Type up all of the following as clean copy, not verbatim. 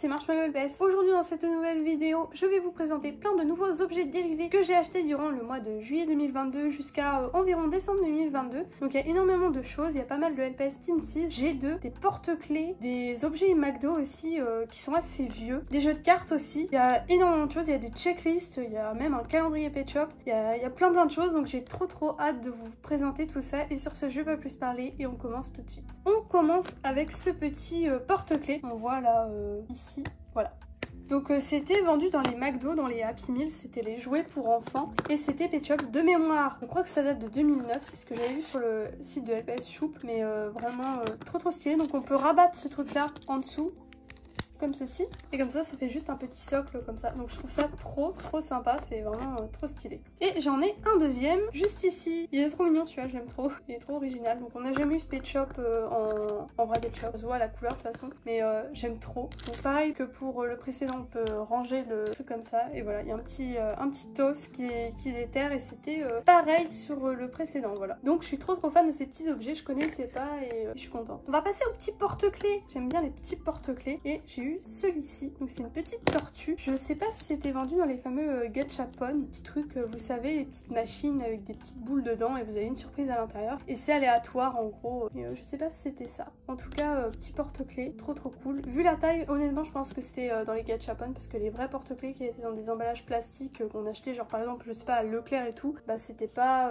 c'est Marshmallow LPS. Aujourd'hui dans cette nouvelle vidéo, je vais vous présenter plein de nouveaux objets dérivés que j'ai achetés durant le mois de juillet 2022 jusqu'à environ décembre 2022. Donc il y a énormément de choses, il y a pas mal de LPS Teen 6, G2, des porte-clés, des objets McDo aussi qui sont assez vieux, des jeux de cartes aussi, il y a énormément de choses, il y a des checklists, il y a même un calendrier Pet Shop, il y a plein de choses, donc j'ai trop hâte de vous présenter tout ça. Et sur ce, je vais pas plus parler et on commence tout de suite. On commence avec ce petit porte-clés, on voit là ici, voilà. Donc c'était vendu dans les McDo, dans les Happy Meal, c'était les jouets pour enfants et c'était Pet Shop de mémoire. Je crois que ça date de 2009, c'est ce que j'avais vu sur le site de LPS Shop, mais vraiment trop stylé. Donc on peut rabattre ce truc là en dessous comme ceci, et comme ça fait juste un petit socle comme ça, donc je trouve ça trop sympa, c'est vraiment trop stylé. Et j'en ai un deuxième juste ici, il est trop mignon celui-là, je l'aime trop, il est trop original. Donc on n'a jamais eu ce Pet Shop en vrai Pet Shop, on se voit la couleur de toute façon, mais j'aime trop. Donc pareil que pour le précédent, on peut ranger le truc comme ça, et voilà, il y a un petit os qui déterre, et c'était pareil sur le précédent, voilà. Donc je suis trop fan de ces petits objets, je connaissais pas et je suis contente. On va passer au petit porte-clés, j'aime bien les petits porte-clés, et j'ai eu celui-ci, donc c'est une petite tortue. Je sais pas si c'était vendu dans les fameux gachapon, petit truc, vous savez, les petites machines avec des petites boules dedans et vous avez une surprise à l'intérieur et c'est aléatoire en gros, et je sais pas si c'était ça. En tout cas petit porte-clés, trop cool. Vu la taille, honnêtement je pense que c'était dans les gachapon, parce que les vrais porte-clés qui étaient dans des emballages plastiques qu'on achetait genre par exemple je sais pas à Leclerc et tout, bah c'était pas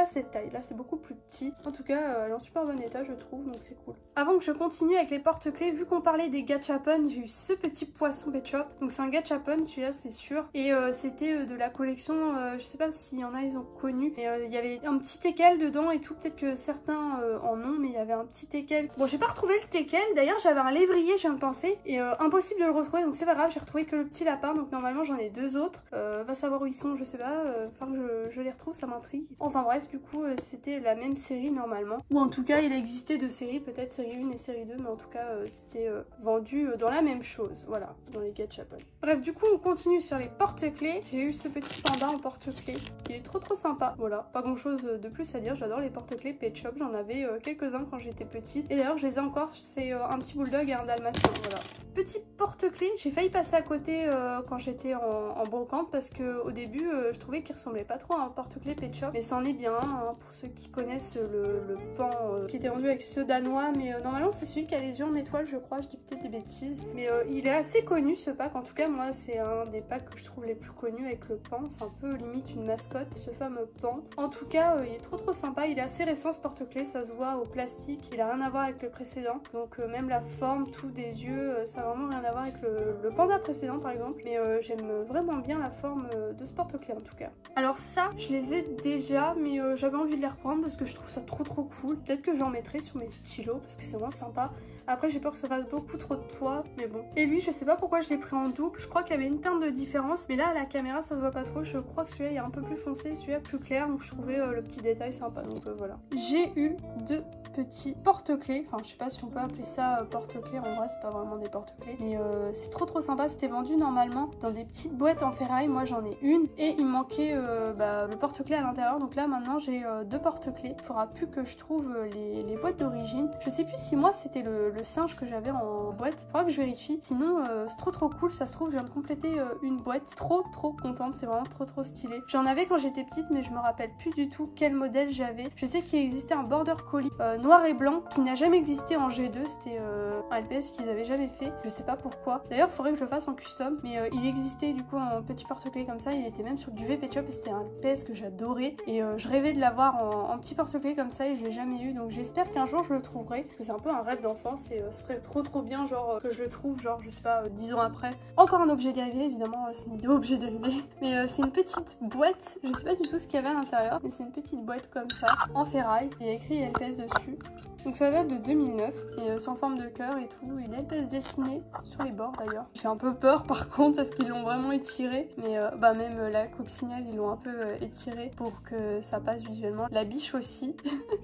cette taille, là c'est beaucoup plus petit. En tout cas elle est en super bon état je trouve, donc c'est cool. Avant que je continue avec les porte-clés, vu qu'on parlait des gachapon, j'ai eu ce petit poisson Pet Shop, donc c'est un gachapon celui-là c'est sûr, et c'était de la collection, je sais pas s'il y en a ils ont connu, et il y avait un petit teckel dedans et tout, peut-être que certains en ont, mais il y avait un petit teckel. Bon j'ai pas retrouvé le teckel, d'ailleurs j'avais un lévrier je viens de penser, et impossible de le retrouver, donc c'est pas grave, j'ai retrouvé que le petit lapin, donc normalement j'en ai deux autres, va savoir où ils sont, je sais pas, enfin que je les retrouve, ça m'intrigue. Enfin bref, du coup c'était la même série normalement, ou en tout cas il existait deux séries, peut-être série 1 et série 2, mais en tout cas c'était vendu dans la même chose, voilà, dans les gachapon. Bref, du coup on continue sur les porte-clés. J'ai eu ce petit panda en porte-clés, il est trop sympa, voilà, pas grand chose de plus à dire, j'adore les porte-clés Pet Shop, j'en avais quelques-uns quand j'étais petite, et d'ailleurs je les ai encore, c'est un petit bulldog et un dalmatien, voilà. Petit porte-clés, j'ai failli passer à côté quand j'étais en brocante, parce que au début je trouvais qu'il ressemblait pas trop à un porte-clés Pet Shop, mais c'en est bien hein, pour ceux qui connaissent le pan qui était vendu avec ceux danois, mais normalement c'est celui qui a les yeux en étoile je crois, je dis peut-être des bêtises, mais il est assez connu ce pack, en tout cas moi c'est un des packs que je trouve les plus connus avec le pan, c'est un peu limite une mascotte ce fameux pan. En tout cas il est trop sympa, il est assez récent ce porte-clés, ça se voit au plastique, il a rien à voir avec le précédent, donc même la forme, tout des yeux, ça a vraiment rien à voir avec le panda précédent par exemple, mais j'aime vraiment bien la forme de ce porte-clés en tout cas. Alors ça je les ai déjà, mais j'avais envie de les reprendre parce que je trouve ça trop cool, peut-être que j'en mettrai sur mes stylos parce que c'est vraiment sympa. Après j'ai peur que ça fasse beaucoup trop de poids, mais bon. Et lui je sais pas pourquoi je l'ai pris en double, je crois qu'il y avait une teinte de différence, mais là à la caméra ça se voit pas trop, je crois que celui-là il est un peu plus foncé, celui-là plus clair, donc je trouvais le petit détail sympa, donc voilà. J'ai eu deux petits porte-clés, enfin je sais pas si on peut appeler ça porte-clés, en vrai c'est pas vraiment des porte-clés, mais c'est trop sympa, c'était vendu normalement dans des petites boîtes en ferraille, moi j'en ai une, et il manquait le porte-clés à l'intérieur, donc là maintenant j'ai deux porte-clés, il faudra plus que je trouve les boîtes d'origine, je sais plus si moi c'était le singe que j'avais en boîte, il faudra que je vérifie, sinon c'est trop cool, ça se trouve je viens de compléter une boîte, trop contente, c'est vraiment trop stylé. J'en avais quand j'étais petite mais je me rappelle plus du tout quel modèle j'avais. Je sais qu'il existait un border collie noir et blanc qui n'a jamais existé en G2, c'était un LPS qu'ils avaient jamais fait, je sais pas pourquoi. D'ailleurs il faudrait que je le fasse en custom, mais il existait du coup un petit porte-clés comme ça, il était même sur du Pet Shop et c'était un LPS que j'adorais et je rêvais de l'avoir en petit porte-clés comme ça et je l'ai jamais eu, donc j'espère qu'un jour je le trouverai, parce que c'est un peu un rêve d'enfance et ce serait trop bien genre que je le trouve genre je sais pas 10 ans après. Encore un objet dérivé, évidemment c'est une vidéo objet dérivé, mais c'est une petite boîte, je sais pas du tout ce qu'il y avait à l'intérieur, mais c'est une petite boîte comme ça en ferraille, il y a écrit LPS dessus, donc ça date de 2009 et c'est en forme de cœur et tout, il est LPS dessiné sur les bords d'ailleurs. J'ai un peu peur par contre parce qu'ils l'ont vraiment étiré, mais même la coccinelle ils l'ont un peu étiré pour que ça passe visuellement, la biche aussi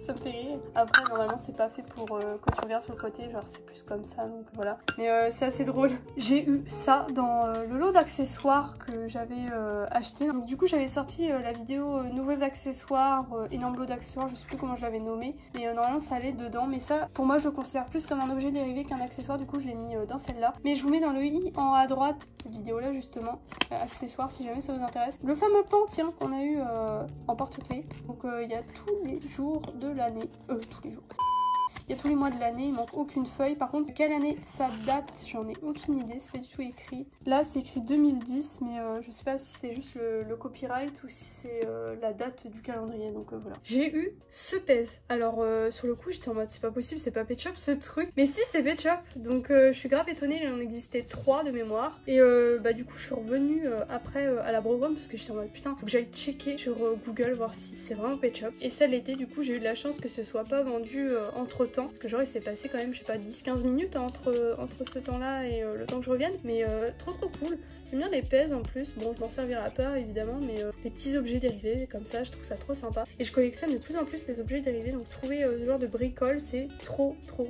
ça me fait rire. Après normalement c'est pas fait pour que tu regardes sur le côté, genre c'est plus comme ça, donc voilà, mais c'est assez drôle. J'ai eu ça dans le lot d'accessoires que j'avais acheté, donc du coup j'avais sorti la vidéo nouveaux accessoires, énorme lot d'accessoires, je sais plus comment je l'avais nommé, mais normalement normalement ça allait dedans, mais ça pour moi je le considère plus comme un objet dérivé qu'un accessoire, du coup je l'ai mis dans celle-là. Mais je vous mets dans le i en haut à droite cette vidéo là justement, accessoire si jamais ça vous intéresse. Le fameux pan tiens qu'on a eu en porte-clés, donc il y a tous les jours de l'année, tous les jours. Il y a tous les mois de l'année, il manque aucune feuille. Par contre, quelle année ça date, j'en ai aucune idée, c'est pas du tout écrit. Là, c'est écrit 2010, mais je sais pas si c'est juste le copyright ou si c'est la date du calendrier, donc voilà. J'ai eu ce pèse. Alors, sur le coup, j'étais en mode, c'est pas possible, c'est pas Pet Shop ce truc. Mais si, c'est Pet Shop, donc je suis grave étonnée, il en existait 3 de mémoire. Et bah du coup, je suis revenue après à la Broadway parce que j'étais en mode, putain, faut que j'aille checker sur Google, voir si c'est vraiment Pet Shop. Et ça l'était, du coup, j'ai eu de la chance que ce soit pas vendu entre temps. Parce que genre il s'est passé quand même je sais pas 10-15 minutes entre ce temps là et le temps que je revienne, mais trop cool. J'aime bien les pèses en plus, bon je m'en servirai pas évidemment, mais les petits objets dérivés comme ça je trouve ça trop sympa. Et je collectionne de plus en plus les objets dérivés, donc trouver ce genre de bricole c'est trop cool.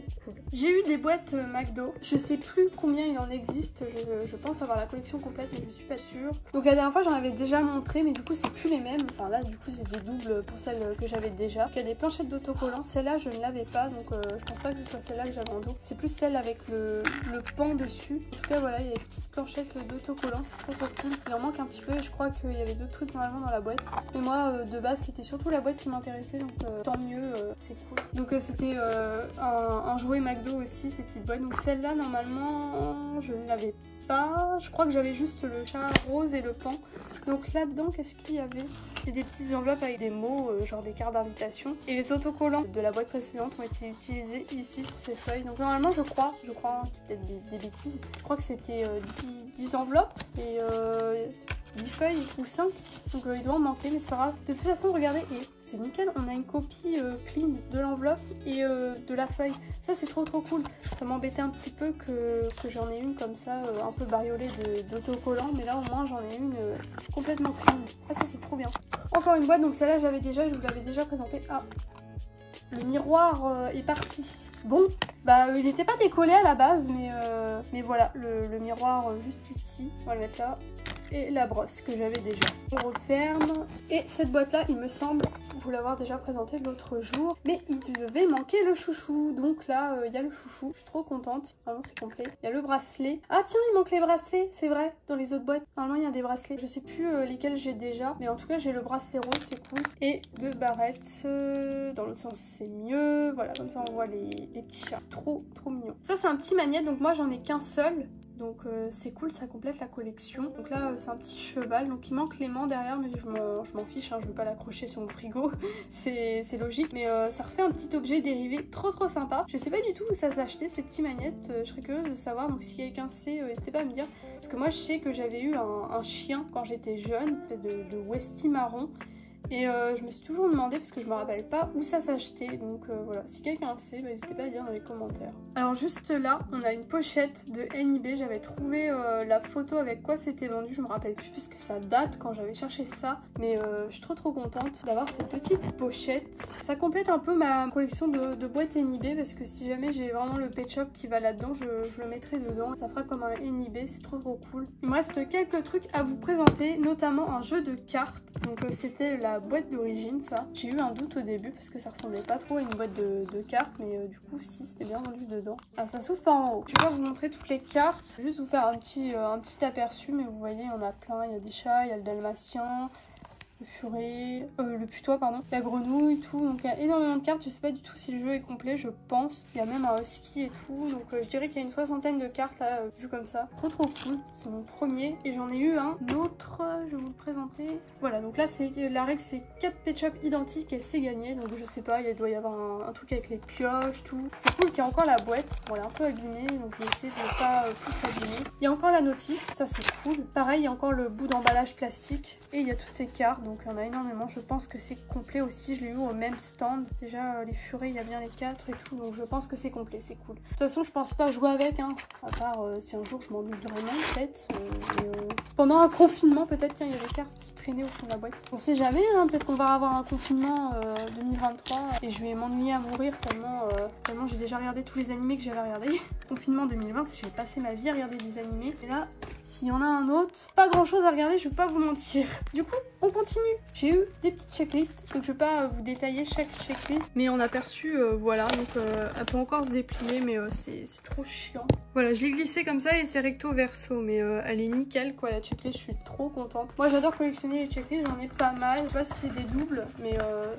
J'ai eu des boîtes McDo, je sais plus combien il en existe, je pense avoir la collection complète mais je suis pas sûre. Donc la dernière fois j'en avais déjà montré mais du coup c'est plus les mêmes, enfin là du coup c'est des doubles pour celles que j'avais déjà. Il y a des planchettes d'autocollants, celle-là je ne l'avais pas donc je pense pas que ce soit celle-là que j'avais en dos. C'est plus celle avec le pan dessus. En tout cas voilà, il y a des petites planchettes d'autocollants, c'est trop cool. Il en manque un petit peu et je crois qu'il y avait d'autres trucs normalement dans la boîte. Mais moi de base c'était surtout la boîte qui m'intéressait donc tant mieux, c'est cool. Donc c'était un jouet McDo aussi, ces petites boîtes. Donc celle-là normalement je ne l'avais pas. Je crois que j'avais juste le chat rose et le pan. Donc là-dedans qu'est-ce qu'il y avait? C'est des petites enveloppes avec des mots, genre des cartes d'invitation. Et les autocollants de la boîte précédente ont été utilisés ici sur ces feuilles. Donc normalement je crois peut-être des bêtises, je crois que c'était 10 enveloppes et 10 feuilles ou 5. Donc il doit en manquer mais c'est pas grave. De toute façon regardez, et c'est nickel, on a une copie clean de l'enveloppe et de la feuille. Ça c'est trop cool. Ça m'embêtait un petit peu que j'en ai une comme ça, un peu bariolée d'autocollants, mais là au moins j'en ai une complètement clean. Ah ça c'est trop bien. Encore une boîte, donc celle-là j'avais déjà, je vous l'avais déjà présentée. Ah, le miroir est parti. Bon, bah il n'était pas décollé à la base, mais voilà, le miroir juste ici, on va le mettre là. Et la brosse que j'avais déjà. On referme. Et cette boîte là, il me semble vous l'avoir déjà présenté l'autre jour, mais il devait manquer le chouchou. Donc là il y a le chouchou, je suis trop contente, vraiment c'est complet. Il y a le bracelet. Ah tiens, il manque les bracelets, c'est vrai, dans les autres boîtes normalement il y a des bracelets, je sais plus lesquels j'ai déjà, mais en tout cas j'ai le bracelet rose, c'est cool. Et 2 barrettes, dans l'autre sens c'est mieux, voilà, comme ça on voit les petits chats, trop mignon. Ça c'est un petit magnète, donc moi j'en ai qu'un seul. Donc c'est cool, ça complète la collection. Donc là c'est un petit cheval, donc il manque l'aimant derrière, mais je m'en fiche, hein, je veux pas l'accrocher sur mon frigo, c'est logique. Mais ça refait un petit objet dérivé trop sympa. Je sais pas du tout où ça s'achetait ces petits magnettes, je serais curieuse de savoir, donc si quelqu'un sait, n'hésitez pas à me dire. Parce que moi je sais que j'avais eu un chien quand j'étais jeune, de Westie marron. Et je me suis toujours demandé, parce que je me rappelle pas où ça s'achetait, donc voilà, si quelqu'un sait, bah, n'hésitez pas à dire dans les commentaires. Alors juste là, on a une pochette de NIB, j'avais trouvé la photo avec quoi c'était vendu, je me rappelle plus puisque ça date quand j'avais cherché ça, mais je suis trop contente d'avoir cette petite pochette. Ça complète un peu ma collection de boîtes NIB, parce que si jamais j'ai vraiment le Pet Shop qui va là-dedans, je le mettrai dedans, ça fera comme un NIB, c'est trop cool. Il me reste quelques trucs à vous présenter, notamment un jeu de cartes, donc c'était la boîte d'origine, ça. J'ai eu un doute au début parce que ça ressemblait pas trop à une boîte de cartes, mais du coup si, c'était bien vendu dedans. Ah, ça s'ouvre par en haut. Je vais pas vous montrer toutes les cartes, juste vous faire un petit aperçu, mais vous voyez il y en a plein, il y a des chats, il y a le dalmatien, le furet, le putois pardon, la grenouille, tout, donc il y a énormément de cartes. Je sais pas du tout si le jeu est complet, je pense. Il y a même un husky et tout, donc je dirais qu'il y a une 60aine de cartes là, vu comme ça. Trop cool, c'est mon premier, et j'en ai eu un autre, je vais vous le présenter. Voilà, donc là c'est la règle, c'est 4 Pet Shop identiques et c'est gagné, donc je sais pas, il doit y avoir un truc avec les pioches, tout. C'est cool qu'il y a encore la boîte, bon elle est un peu abîmée, donc je vais essayer de ne pas plus l'abîmer. Il y a encore la notice, ça c'est cool. Pareil, il y a encore le bout d'emballage plastique, et il y a toutes ces cartes, donc il y en a énormément. Je pense que c'est complet aussi, je l'ai eu au même stand. Déjà les furets, il y a bien les 4 et tout, donc je pense que c'est complet, c'est cool. De toute façon je pense pas jouer avec, hein, à part si un jour je m'ennuie vraiment peut-être. Pendant un confinement peut-être, tiens il y a des cartes qui traînaient au fond de la boîte. On sait jamais, hein, peut-être qu'on va avoir un confinement 2021 2023 et je vais m'ennuyer à mourir tellement j'ai déjà regardé tous les animés que j'avais regardés. Confinement 2020, je vais passer ma vie à regarder des animés. Et là, s'il y en a un autre, pas grand chose à regarder, je vais pas vous mentir. Du coup, on continue. J'ai eu des petites checklists, donc je vais pas vous détailler chaque checklist, mais en aperçu, voilà, donc elle peut encore se déplier, mais c'est trop chiant. Voilà, je l'ai glissé comme ça et c'est recto verso, mais elle est nickel quoi, la checklist, je suis trop contente. Moi j'adore collectionner les checklists, j'en ai pas mal, je sais pas si c'est des doubles, mais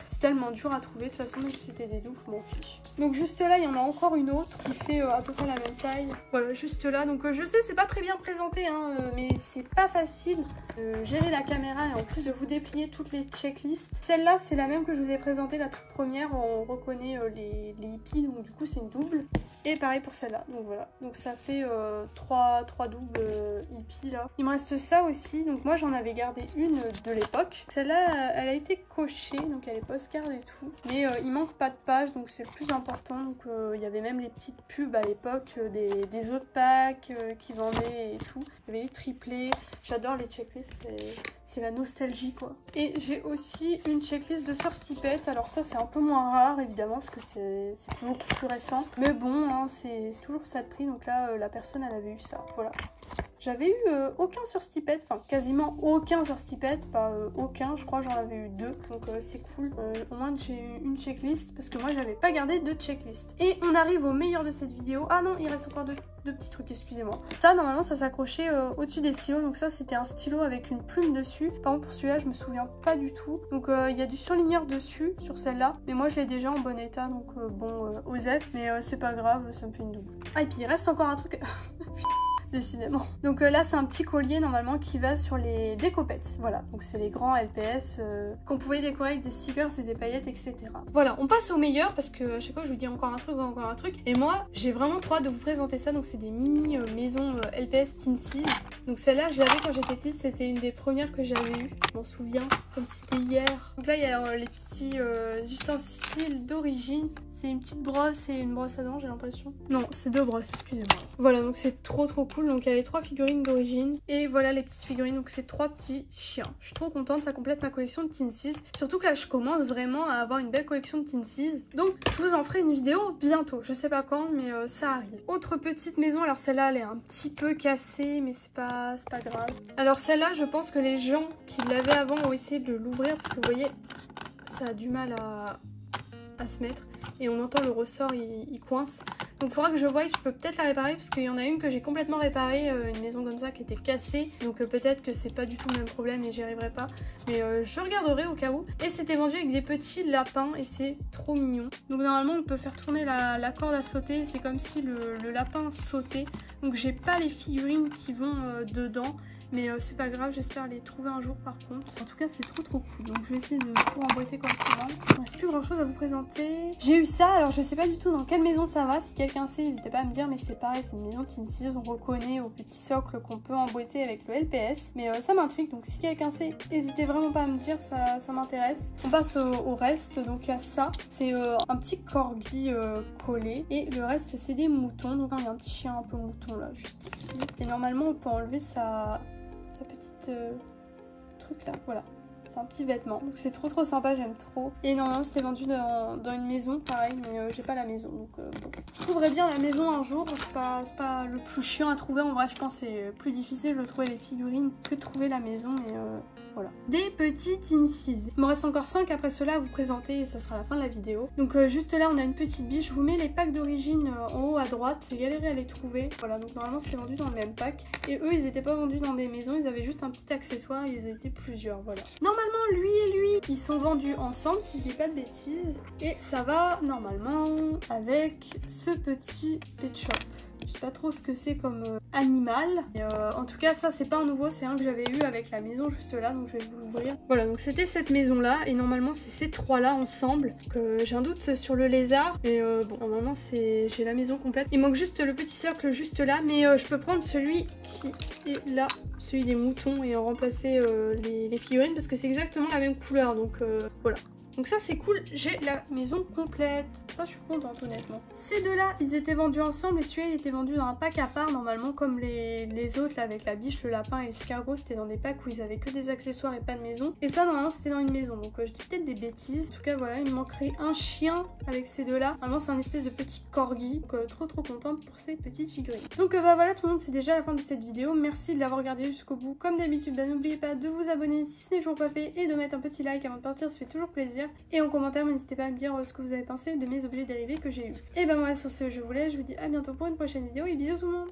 c'est tellement dur à trouver, de toute façon, même si c'était des doubles, je m'en fiche. Donc juste là, il y en a encore une autre qui fait à peu près la même taille. Voilà, juste là, donc je sais, c'est pas très bien présenté, hein, mais c'est pas facile de gérer la caméra et en plus de vous déplier toutes les checklists. Celle-là, c'est la même que je vous ai présentée la toute première, on reconnaît les hippies, donc du coup c'est une double. Et pareil pour celle-là, donc voilà, donc ça fait 3 doubles hippies là. Il me reste ça aussi, donc moi j'en avais gardé une de l'époque. Celle-là, elle a été cochée, donc elle est postcard et tout, mais il manque pas de page, donc c'est le plus important. Donc il y avait même les petites pubs à l'époque des autres packs qui vendaient et tout. Il y avait les triplés, j'adore les checklists, c'est la nostalgie quoi. Et j'ai aussi une checklist de Sœur Stipette. Alors ça c'est un peu moins rare évidemment parce que c'est beaucoup plus récent. Mais bon hein, c'est toujours ça de prix. Donc là la personne elle avait eu ça. Voilà. J'avais eu aucun sur Stipette, enfin quasiment aucun sur Stipette, pas aucun, je crois j'en avais eu 2, donc c'est cool. Au moins j'ai eu une checklist parce que moi j'avais pas gardé de checklist. Et on arrive au meilleur de cette vidéo. Ah non, il reste encore deux petits trucs, excusez-moi. Ça normalement ça s'accrochait au-dessus des stylos, donc ça c'était un stylo avec une plume dessus. Par contre pour celui-là je me souviens pas du tout. Donc il y a du surligneur dessus sur celle-là, mais moi je l'ai déjà en bon état, donc bon OSEF, mais c'est pas grave, ça me fait une double. Ah et puis il reste encore un truc. Décidément. Donc là c'est un petit collier normalement qui va sur les décopettes. Voilà, donc c'est les grands LPS qu'on pouvait décorer avec des stickers et des paillettes, etc. Voilà, on passe au meilleur parce que à chaque fois je vous dis encore un truc. Et moi j'ai vraiment trop hâte de vous présenter ça. Donc c'est des mini maisons LPS Teensys. Donc celle-là je l'avais quand j'étais petite, c'était une des premières que j'avais eues. Je m'en souviens comme si c'était hier. Donc là il y a les petits ustensiles d'origine. C'est une petite brosse et une brosse à dents, j'ai l'impression. Non, c'est 2 brosses, excusez-moi. Voilà, donc c'est trop cool. Donc il y a les 3 figurines d'origine. Et voilà les petites figurines, donc c'est 3 petits chiens. Je suis trop contente, ça complète ma collection de Teensys. Surtout que là, je commence vraiment à avoir une belle collection de Teensys. Donc je vous en ferai une vidéo bientôt. Je sais pas quand, mais ça arrive. Autre petite maison, alors celle-là, elle est un petit peu cassée, mais c'est pas grave. Alors celle-là, je pense que les gens qui l'avaient avant ont essayé de l'ouvrir parce que vous voyez, ça a du mal à se mettre et on entend le ressort il coince, donc il faudra que je voie, je peux peut-être la réparer parce qu'il y en a une que j'ai complètement réparée, une maison comme ça qui était cassée, donc peut-être que c'est pas du tout le même problème et j'y arriverai pas, mais je regarderai au cas où. Et c'était vendu avec des petits lapins et c'est trop mignon. Donc normalement on peut faire tourner la corde à sauter, c'est comme si le lapin sautait. Donc j'ai pas les figurines qui vont dedans, mais c'est pas grave, j'espère les trouver un jour par contre. En tout cas c'est trop cool, donc je vais essayer de tout emboîter correctement. Il ne reste plus grand chose à vous présenter. J'ai eu ça, alors je sais pas du tout dans quelle maison ça va, si quelqu'un sait n'hésitez pas à me dire, mais c'est pareil, c'est une maison Teensys, on reconnaît au petit socle qu'on peut emboîter avec le LPS, mais ça m'intrigue, donc si quelqu'un sait, n'hésitez vraiment pas à me dire, ça m'intéresse. On passe au reste, donc il y a ça, c'est un petit corgi collé, et le reste c'est des moutons, donc il y a un petit chien un peu mouton là, juste ici, et normalement on peut enlever sa petite truc là, voilà. C'est un petit vêtement, donc c'est trop sympa, j'aime trop. Et normalement c'était vendu dans une maison, pareil, mais j'ai pas la maison, donc bon. Je trouverai bien la maison un jour, c'est pas le plus chiant à trouver, en vrai je pense que c'est plus difficile de trouver les figurines que de trouver la maison, mais voilà. Des petits Teensys. Il me reste encore 5 après cela à vous présenter et ça sera la fin de la vidéo. Donc juste là on a une petite biche, je vous mets les packs d'origine en haut à droite, j'ai galéré à les trouver. Voilà, donc normalement c'était vendu dans le même pack. Et eux ils étaient pas vendus dans des maisons, ils avaient juste un petit accessoire, ils étaient plusieurs, voilà. Normalement lui et lui ils sont vendus ensemble si je dis pas de bêtises. Et ça va normalement avec ce petit pet shop. Je sais pas trop ce que c'est comme animal. Et, en tout cas ça c'est pas un nouveau, c'est un que j'avais eu avec la maison juste là, donc je vais vous l'ouvrir. Voilà, donc c'était cette maison là et normalement c'est ces 3 là ensemble. J'ai un doute sur le lézard, mais bon normalement j'ai la maison complète. Il manque juste le petit cercle juste là, mais je peux prendre celui qui est là, celui des moutons, et en remplacer les figurines parce que c'est exactement la même couleur, donc voilà. Donc ça c'est cool, j'ai la maison complète. Ça je suis contente honnêtement. Ces deux-là, ils étaient vendus ensemble et celui-là il était vendu dans un pack à part normalement comme les autres là avec la biche, le lapin et l'escargot. C'était dans des packs où ils avaient que des accessoires et pas de maison. Et ça normalement c'était dans une maison. Donc je dis peut-être des bêtises. En tout cas voilà, il me manquerait un chien avec ces deux-là. Normalement c'est un espèce de petit corgi. Donc trop contente pour ces petites figurines. Donc bah voilà tout le monde, c'est déjà la fin de cette vidéo. Merci de l'avoir regardé jusqu'au bout. Comme d'habitude, bah, n'oubliez pas de vous abonner si ce n'est toujours pas fait et de mettre un petit like avant de partir, ça fait toujours plaisir. Et en commentaire, n'hésitez pas à me dire ce que vous avez pensé de mes objets dérivés que j'ai eu. Et bah moi sur ce, je vous laisse, je vous dis à bientôt pour une prochaine vidéo et bisous tout le monde.